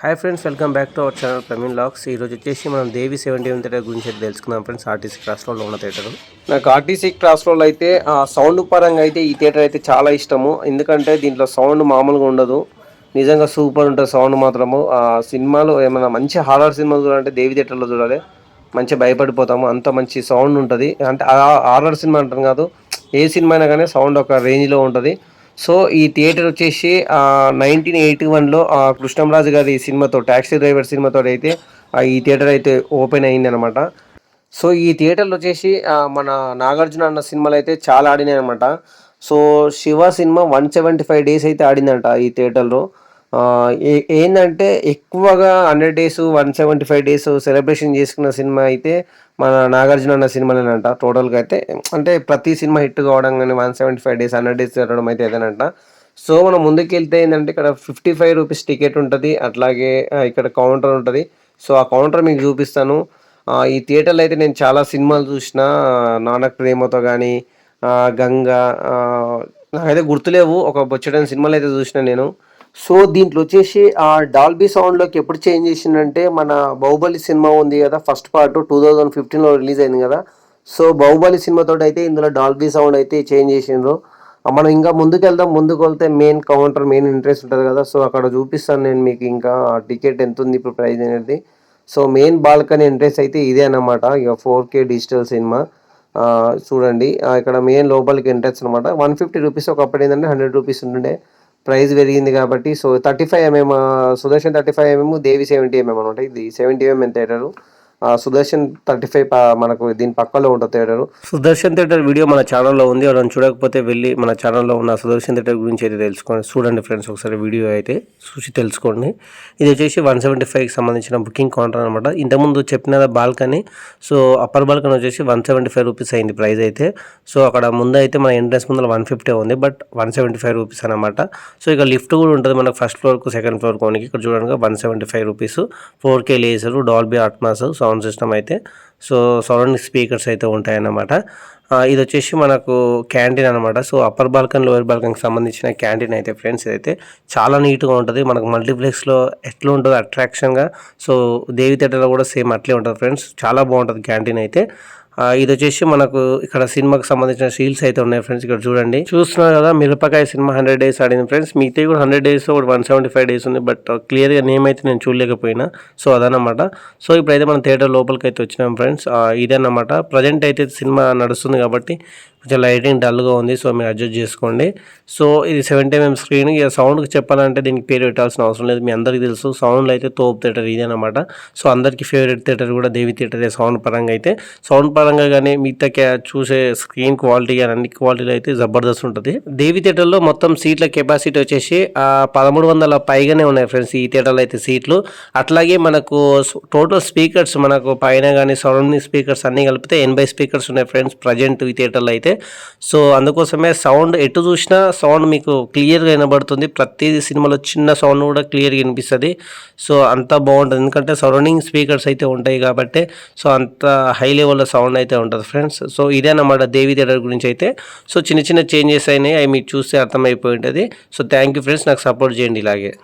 Hi friends, welcome back to our channel Praveen logs. ఈరోజు వచ్చేసి మనం దేవి 71 థియేటర్ గురించి అయితే తెలుసుకుందాం ఫ్రెండ్స్. ఆర్టీసీ క్రాస్ రోడ్లో ఉన్న థియేటర్. నాకు ఆర్టీసీ క్రాస్ రోడ్లో అయితే సౌండ్ పరంగా అయితే ఈ థియేటర్ అయితే చాలా ఇష్టము. ఎందుకంటే దీంట్లో సౌండ్ మామూలుగా ఉండదు, నిజంగా సూపర్ ఉంటుంది సౌండ్ మాత్రము. సినిమాలు ఏమైనా మంచి హారర్ సినిమాలు చూడాలంటే దేవి థియేటర్లో చూడాలి, మంచిగా భయపడిపోతాము, అంత మంచి సౌండ్ ఉంటుంది. అంటే హారర్ సినిమా అంటాను కాదు, ఏ సినిమా అయినా కానీ సౌండ్ ఒక రేంజ్లో ఉంటుంది. సో ఈ థియేటర్ వచ్చేసి 1981లో కృష్ణంరాజు గారి సినిమాతో, ట్యాక్సీ డ్రైవర్ సినిమాతో అయితే ఈ థియేటర్ అయితే ఓపెన్ అయింది అనమాట. సో ఈ థియేటర్లో వచ్చేసి మన నాగార్జున అన్న సినిమాలు అయితే చాలా ఆడినాయి అనమాట. సో శివ సినిమా 175 డేస్ అయితే ఆడిందంట ఈ థియేటర్లో. ఏంటంటే ఎక్కువగా 100 డేస్ 175 డేస్ సెలబ్రేషన్ చేసుకున్న సినిమా అయితే మన నాగార్జున అన్న సినిమాలేనంట. టోటల్గా అయితే అంటే ప్రతి సినిమా హిట్ కావడం కానీ 175 డేస్ 100 డేస్ జరగడం అయితే ఏదనంట. సో మనం ముందుకు వెళ్తే ఏంటంటే ఇక్కడ 55 రూపీస్ టికెట్ ఉంటుంది, అట్లాగే ఇక్కడ కౌంటర్ ఉంటుంది. సో ఆ కౌంటర్ మీకు చూపిస్తాను. ఈ థియేటర్లో అయితే నేను చాలా సినిమాలు చూసిన, నానక్ ప్రేమతో కానీ, గంగా, నాకైతే గుర్తులేవు, ఒక బొచ్చడని సినిమాలు అయితే చూసిన నేను. సో దీంట్లో వచ్చేసి డాల్బీ సౌండ్లోకి ఎప్పుడు చేంజ్ చేసిందంటే, మన బాహుబలి సినిమా ఉంది కదా, ఫస్ట్ పార్ట్ 2015లో రిలీజ్ అయింది కదా. సో బాహుబలి సినిమాతో అయితే ఇందులో డాల్బీ సౌండ్ అయితే చేంజ్ చేసిండ్రు. మనం ఇంకా ముందుకు వెళ్తే మెయిన్ కౌంటర్, మెయిన్ ఇంట్రెస్ట్ ఉంటుంది కదా. సో అక్కడ చూపిస్తాను నేను మీకు ఇంకా టికెట్ ఎంత ఉంది ఇప్పుడు ప్రైస్ అనేది. సో మెయిన్ బాల్కనీ ఎంట్రెన్స్ అయితే ఇదే అన్నమాట. ఇక 4K డిజిటల్ సినిమా చూడండి. ఇక్కడ మెయిన్ లోపలికి ఎంట్రెన్స్ అనమాట. 150 రూపీస్, ఒకప్పుడు ఏంటంటే 100 రూపీస్ ఉంటుండే, ప్రైస్ పెరిగింది కాబట్టి. సో 35mm సుదర్శన్ 35mm, దేవి 70mm అనమాట. ఇది 70mm థియేటరు. సుదర్శన్ 35 మనకు దీని పక్కలో ఉంటుంది థియేటరు. సుదర్శన్ థియేటర్ వీడియో మన ఛానల్లో ఉంది, ఎవరైనా చూడకపోతే వెళ్ళి మన ఛానల్లో ఉన్న సుదర్శన్ థియేటర్ గురించి అయితే తెలుసుకోండి. చూడండి ఫ్రెండ్స్, ఒకసారి వీడియో అయితే చూసి తెలుసుకోండి. ఇది వచ్చేసి 175కి సంబంధించిన బుకింగ్ కౌంటర్ అనమాట. ఇంతకుముందు చెప్పిన బాల్కనీ, సో అప్పర్ బాల్కనీ వచ్చేసి 175 రూపీస్ అయింది ప్రైస్ అయితే. సో అక్కడ ముందు అయితే మన ఎంట్రెన్స్ ముందు 150 ఉంది, బట్ 175 రూపీస్ అనమాట. సో ఇక లిఫ్ట్ కూడా ఉంటుంది మనకు, ఫస్ట్ ఫ్లోర్కు సెకండ్ ఫ్లోర్ కోనికి. ఇక్కడ చూడండి 175 rupees, 4K laser, Dolby Atmos sound system అయితే. సో సరౌండింగ్ స్పీకర్స్ అయితే ఉంటాయన్నమాట. ఇది వచ్చేసి మనకు క్యాంటీన్ అనమాట. సో అప్పర్ బాల్కనీ, లోయర్ బాల్కనీకి సంబంధించిన క్యాంటీన్ అయితే ఫ్రెండ్స్. ఇదైతే చాలా నీట్గా ఉంటుంది. మనకు మల్టీప్లెక్స్లో ఎట్లా ఉంటుంది అట్రాక్షన్గా, సో దేవి థియేటర్లో కూడా సేమ్ అట్లే ఉంటుంది ఫ్రెండ్స్. చాలా బాగుంటుంది క్యాంటీన్ అయితే. ఇది వచ్చేసి మనకు ఇక్కడ సినిమాకి సంబంధించిన షీల్స్ అయితే ఉన్నాయి ఫ్రెండ్స్. ఇక్కడ చూడండి, చూస్తున్నారు కదా, మిరపకాయ సినిమా 100 డేస్ ఆడింది ఫ్రెండ్స్. మిగతా కూడా 100 డేస్, ఒకటి 175 డేస్ ఉంది, బట్ క్లియర్గా నేమ్ అయితే నేను చూడలేకపోయినా. సో అదనమాట. సో ఇప్పుడైతే మనం థియేటర్ లోపలికి అయితే వచ్చినాం ఫ్రెండ్స్. ఇదన్నమాట. ప్రజెంట్ అయితే సినిమా నడుస్తుంది కాబట్టి కొంచెం లైటింగ్ డల్గా ఉంది, సో మీరు అడ్జస్ట్ చేసుకోండి. సో ఇది 70mm స్క్రీన్. ఇక సౌండ్కి చెప్పాలంటే దీనికి పేరు పెట్టాల్సిన అవసరం లేదు, మీ అందరికీ తెలుసు. సౌండ్లో అయితే తోపు థియేటర్ ఇదేనమాట. సో అందరికీ ఫేవరెట్ థియేటర్ కూడా దేవి థియేటరే సౌండ్ పరంగా అయితే. సౌండ్ పరంగా కానీ మిగతా చూసే స్క్రీన్ క్వాలిటీ కానీ అన్ని క్వాలిటీలో అయితే జబర్దస్త్ ఉంటుంది. దేవి థియేటర్లో మొత్తం సీట్ల కెపాసిటీ వచ్చేసి 1300 పైగానే ఉన్నాయి ఫ్రెండ్స్ ఈ థియేటర్లో అయితే సీట్లు. అట్లాగే మనకు టోటల్ స్పీకర్స్ మనకు పైన కానీ సరౌండింగ్ స్పీకర్స్ అన్నీ కలిపితే 80 స్పీకర్స్ ఉన్నాయి ఫ్రెండ్స్ ప్రజెంట్ ఈ థియేటర్లో అయితే. సో అందుకోసమే సౌండ్ ఎటు చూసినా సౌండ్ మీకు క్లియర్గా వినబడుతుంది. ప్రతి సినిమాలో చిన్న సౌండ్ కూడా క్లియర్గా వినిపిస్తుంది. సో అంత బాగుంటుంది, ఎందుకంటే సరౌండింగ్ స్పీకర్స్ అయితే ఉంటాయి కాబట్టి. సో అంత హై లెవెల్లో సౌండ్ అయితే ఉంటుంది ఫ్రెండ్స్. సో ఇదేనమాట దేవి థియేటర్ గురించి అయితే. సో చిన్న చిన్న చేంజెస్ అయినాయి, అవి మీరు చూస్తే అర్థమైపోయి ఉంటుంది. సో థ్యాంక్ యూ ఫ్రెండ్స్, నాకు సపోర్ట్ చేయండి ఇలాగే.